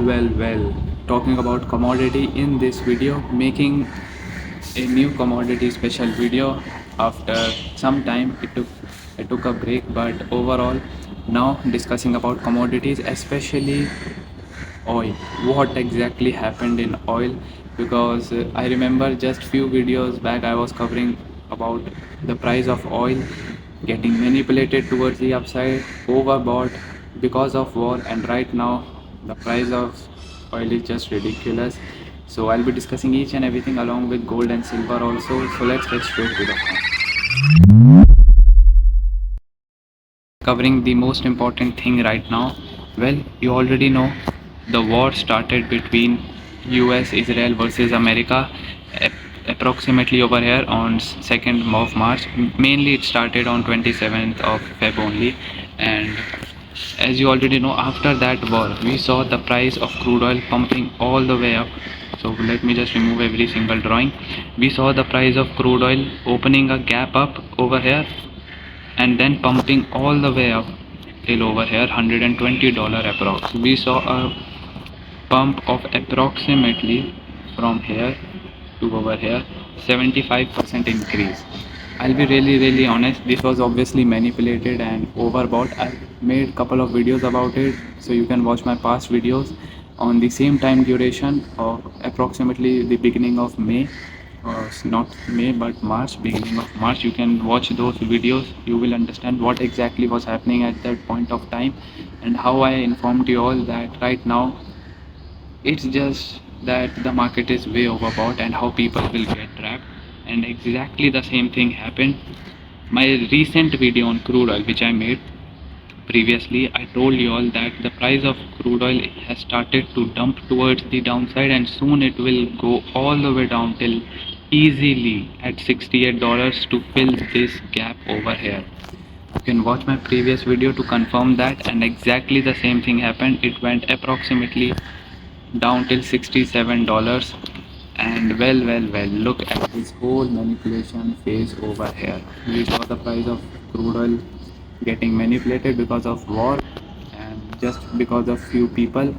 Well, talking about commodity in this video, making a new commodity special video after some time. It took a break, but overall now discussing about commodities, especially oil. What exactly happened in oil? Because I remember just few videos back I was covering about the price of oil getting manipulated towards the upside, overbought because of war, and right now the price of oil is just ridiculous. So I'll be discussing each and everything along with gold and silver also. So let's get straight to the point. Covering the most important thing right now. Well, you already know the war started between US, Israel versus America approximately over here on 2nd of March. Mainly it started on 27th of Feb only, and as you already know, after that war we saw the price of crude oil pumping all the way up. So let me just remove every single drawing. We saw the price of crude oil opening a gap up over here and then pumping all the way up till over here $120 approx. We saw a pump of approximately from here to over here 75% increase. I'll be really honest, this was obviously manipulated and overbought. I made couple of videos about it, so you can watch my past videos on the same time duration of approximately the beginning of May, or not May but March, beginning of March. You can watch those videos. You will understand what exactly was happening at that point of time and how I informed you all that right now it's just that the market is way overbought and how people will get trapped. And exactly the same thing happened. My recent video on crude oil which I made previously, I told you all that the price of crude oil has started to dump towards the downside and soon it will go all the way down till easily at $68 to fill this gap over here. You can watch my previous video to confirm that, and exactly the same thing happened. It went approximately down till $67, and well, look at this whole manipulation phase over here. We saw the price of crude oil getting manipulated because of war and just because of few people.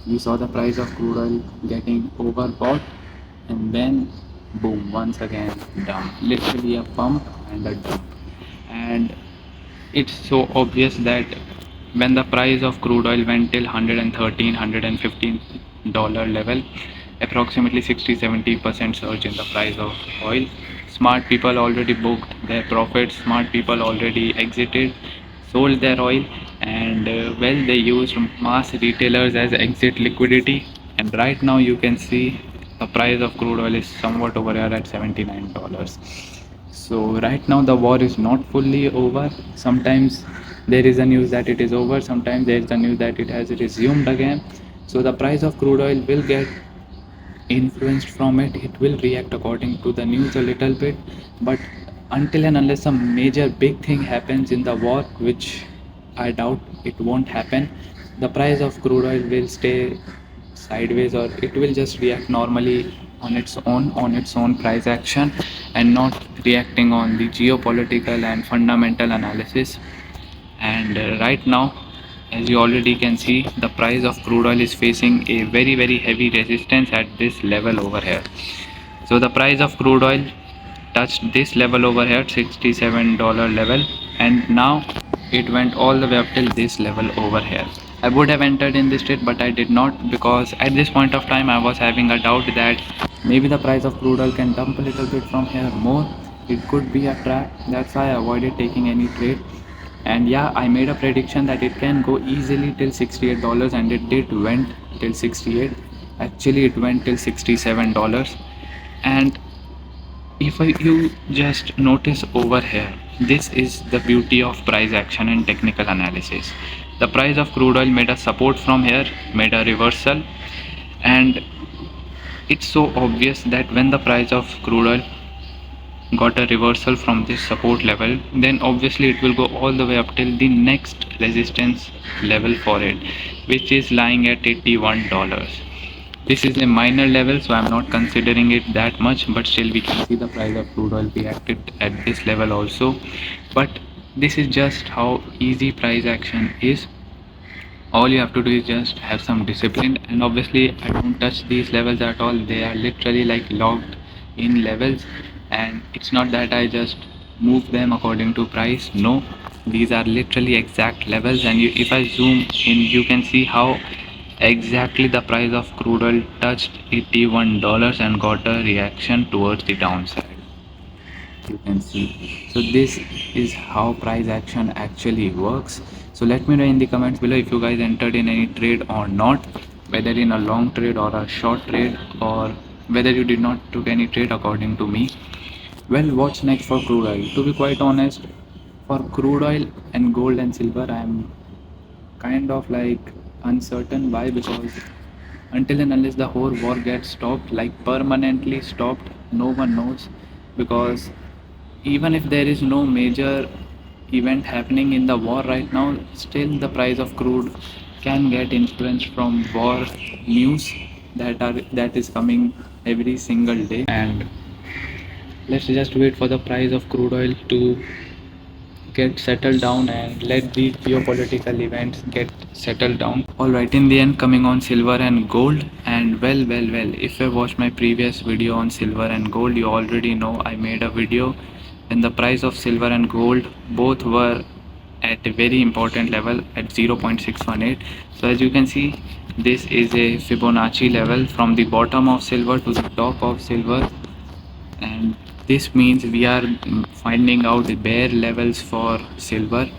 We saw the price of crude oil getting overbought and then boom, once again dump, literally a pump and a dump. And it's so obvious that when the price of crude oil went till 113 $115 level, approximately 60-70% surge in the price of oil. Smart people already booked their profits, smart people already exited, sold their oil, and well, they used mass retailers as exit liquidity. And right now you can see the price of crude oil is somewhat over here at $79. So right now the war is not fully over. Sometimes there is a news that it is over, sometimes there is a news that it has resumed again. So the price of crude oil will get influenced from it. It will react according to the news a little bit, but until and unless a major big thing happens in the war, which I doubt it won't happen, the price of crude oil will stay sideways, or it will just react normally on its own price action and not reacting on the geopolitical and fundamental analysis. And right now, as you already can see, the price of crude oil is facing a very heavy resistance at this level over here. So the price of crude oil touched this level over here, $67 level, and now it went all the way up till this level over here. I would have entered in this trade, but I did not, because at this point of time I was having a doubt that maybe the price of crude oil can dump a little bit from here more. It could be a trap. That's why I avoided taking any trade. And yeah, I made a prediction that it can go easily till $68, and it did went till 68. Actually it went till $67. And if you just notice over here, this is the beauty of price action and technical analysis. The price of crude oil made a support from here, made a reversal, and it's so obvious that when the price of crude oil got a reversal from this support level, then obviously it will go all the way up till the next resistance level for it, which is lying at $81. This is a minor level, so I'm not considering it that much, but still we can see the price of crude oil reacted at this level also. But this is just how easy price action is All you have to do is just have some discipline, and obviously I don't touch these levels at all. They are literally like locked in levels, and it's not that I just move them according to price. No, these are literally exact levels, and if I zoom in, you can see how exactly the price of crude oil touched $81 and got a reaction towards the downside. You can see. So this is how price action actually works. So let me know in the comments below if you guys entered in any trade or not, whether in a long trade or a short trade, or whether you did not took any trade according to me. Well, what's next for crude oil? To be quite honest, for crude oil and gold and silver, I'm kind of like uncertain. Why? Because until and unless the whole war gets stopped, like permanently stopped, no one knows. Because even if there is no major event happening in the war right now, still the price of crude can get influenced from war news that is coming every single day. And let's just wait for the price of crude oil to get settled down and let these geopolitical events get settled down. Alright, in the end, coming on silver and gold. And well, if you watched my previous video on silver and gold, you already know I made a video when the price of silver and gold both were at a very important level at 0.618. So as you can see, this is a Fibonacci level from the bottom of silver to the top of silver, and this means we are finding out the bare levels for silver,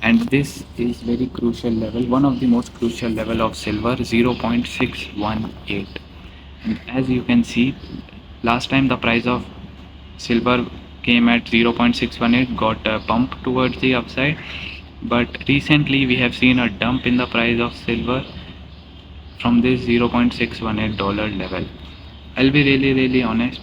and this is very crucial level, one of the most crucial level of silver, 0.618. And as you can see, last time the price of silver came at 0.618, got a pump towards the upside, but recently we have seen a dump in the price of silver from this $0.618 level. I'll be really honest,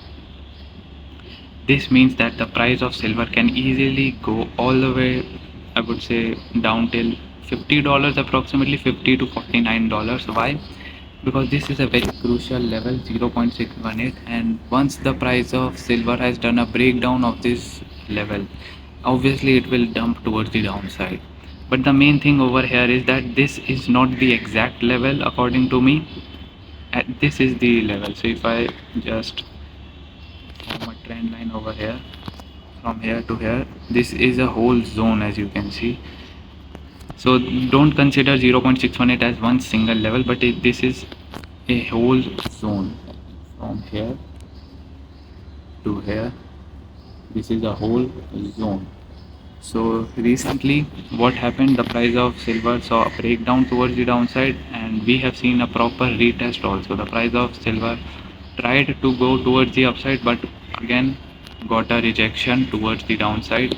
this means that the price of silver can easily go all the way, I would say, down till $50, approximately $50 to $49. Why? Because this is a very crucial level, 0.618, and once the price of silver has done a breakdown of this level, obviously it will dump towards the downside. But the main thing over here is that this is not the exact level according to me. This is the level. So if I just form a trend line over here, from here to here, this is a whole zone, as you can see. So don't consider 0.618 as one single level, but this is a whole zone from here to here. This is a whole zone. So recently what happened, the price of silver saw a breakdown towards the downside, and we have seen a proper retest also. The price of silver tried to go towards the upside, but again got a rejection towards the downside,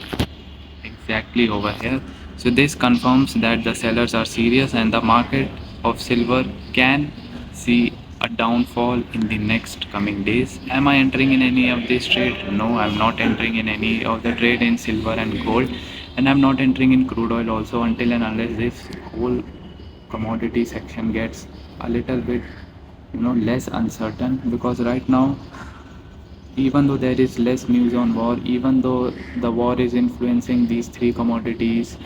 exactly over here. So this confirms that the sellers are serious, and the market of silver can see a downfall in the next coming days. Am I entering in any of this trade? No, I'm not entering in any of the trade in silver and gold, and I'm not entering in crude oil also until and unless this whole commodity section gets a little bit, less uncertain. Because right now, even though there is less news on war, even though the war is influencing these three commodities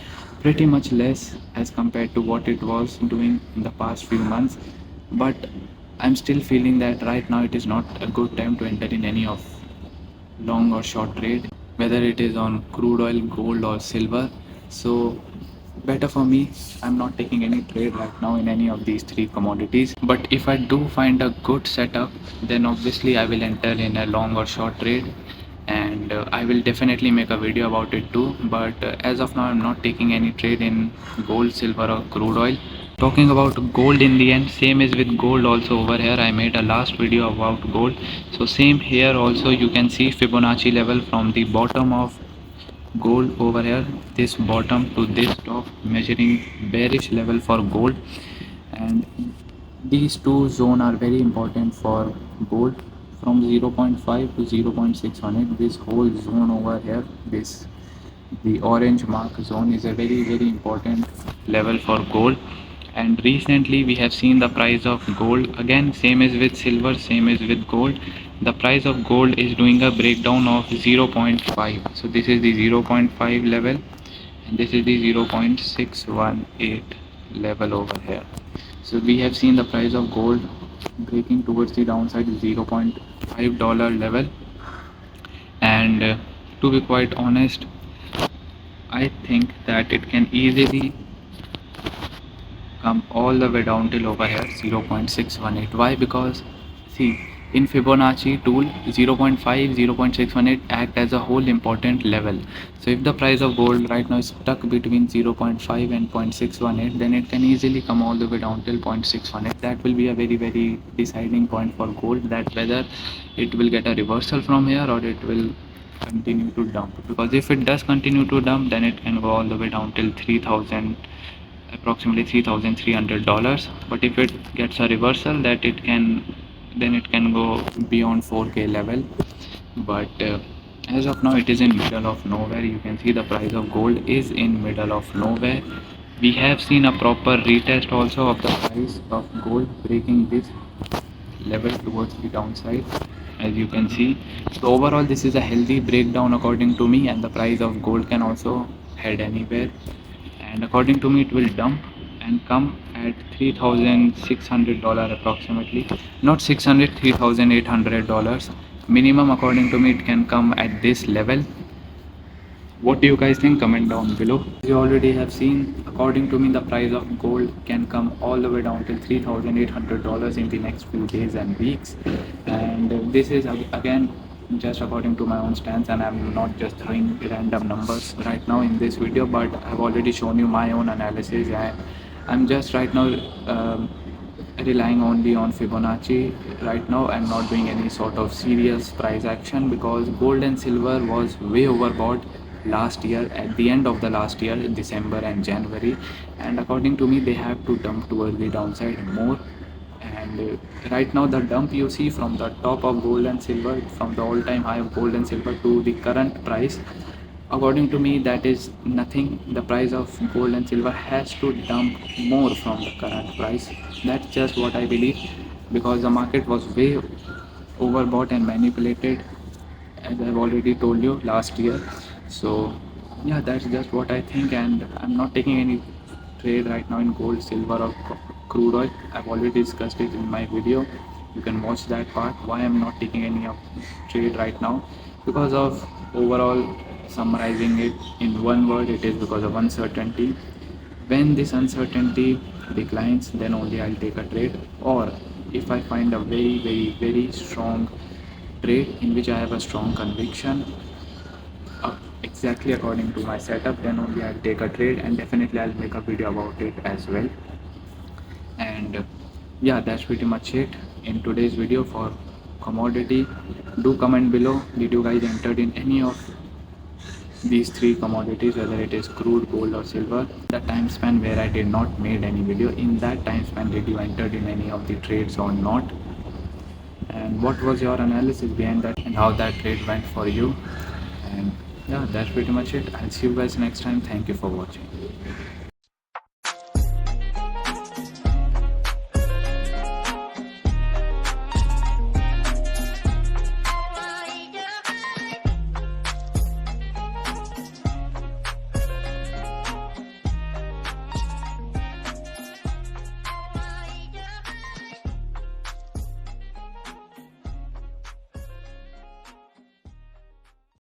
pretty much less as compared to what it was doing in the past few months, but I'm still feeling that right now it is not a good time to enter in any of long or short trade, whether it is on crude oil, gold, or silver. So better for me, I'm not taking any trade right now in any of these three commodities. But if I do find a good setup, then obviously I will enter in a long or short trade, and I will definitely make a video about it too. But as of now, I'm not taking any trade in gold, silver, or crude oil. Talking about gold, in the end, same is with gold also. Over here I made a last video about gold, so same here also. You can see Fibonacci level from the bottom of gold over here, this bottom to this top, measuring bearish level for gold. And these two zones are very important for gold, from 0.5 to 0.618. This whole zone over here, this the orange mark zone, is a very important level for gold. And recently we have seen the price of gold, again same as with silver, same as with gold, the price of gold is doing a breakdown of 0.5. So this is the 0.5 level, and this is the 0.618 level over here. So we have seen the price of gold breaking towards the downside $0.5 level, and to be quite honest, I think that it can easily come all the way down till over here 0.618. Why? Because see, in Fibonacci tool 0.5 0.618 act as a whole important level. So if the price of gold right now is stuck between 0.5 and 0.618, then it can easily come all the way down till 0.618. That will be a very deciding point for gold, that whether it will get a reversal from here or it will continue to dump. Because if it does continue to dump, then it can go all the way down till 3000, approximately $3,300. But if it gets a reversal, that it can, then it can go beyond 4k level. But as of now it is in middle of nowhere. You can see the price of gold is in middle of nowhere. We have seen a proper retest also of the price of gold breaking this level towards the downside, as you can see. So overall this is a healthy breakdown according to me, and the price of gold can also head anywhere, and according to me it will dump and come at $3,600 approximately, not 600, $3,800 minimum. According to me it can come at this level. What do you guys think? Comment down below. You already have seen, according to me the price of gold can come all the way down to $3,800 in the next few days and weeks. And this is again just according to my own stance, and I'm not just throwing random numbers right now in this video, but I've already shown you my own analysis, and I'm just right now relying only on Fibonacci right now. I'm not doing any sort of serious price action, because gold and silver was way overbought last year, at the end of the last year in December and January, and according to me they have to dump towards the downside more. And right now the dump you see from the top of gold and silver, from the all-time high of gold and silver to the current price, according to me that is nothing. The price of gold and silver has to dump more from the current price. That's just what I believe, because the market was way overbought and manipulated, as I've already told you last year. So yeah, that's just what I think, and I'm not taking any trade right now in gold, silver or crude oil. I've already discussed it in my video. You can watch that part. Why I'm not taking any trade right now? Because of, overall summarizing it in one word, it is because of uncertainty. When this uncertainty declines, then only I'll take a trade, or if I find a very strong trade in which I have a strong conviction exactly according to my setup, then only I'll take a trade, and definitely I'll make a video about it as well. And yeah, that's pretty much it in today's video for commodity. Do comment below, did you guys entered in any of these three commodities, whether it is crude, gold or silver? The time span where I did not made any video, in that time span did you entered in any of the trades or not? And what was your analysis behind that, and how that trade went for you? And yeah, that's pretty much it. I'll see you guys next time. Thank you for watching.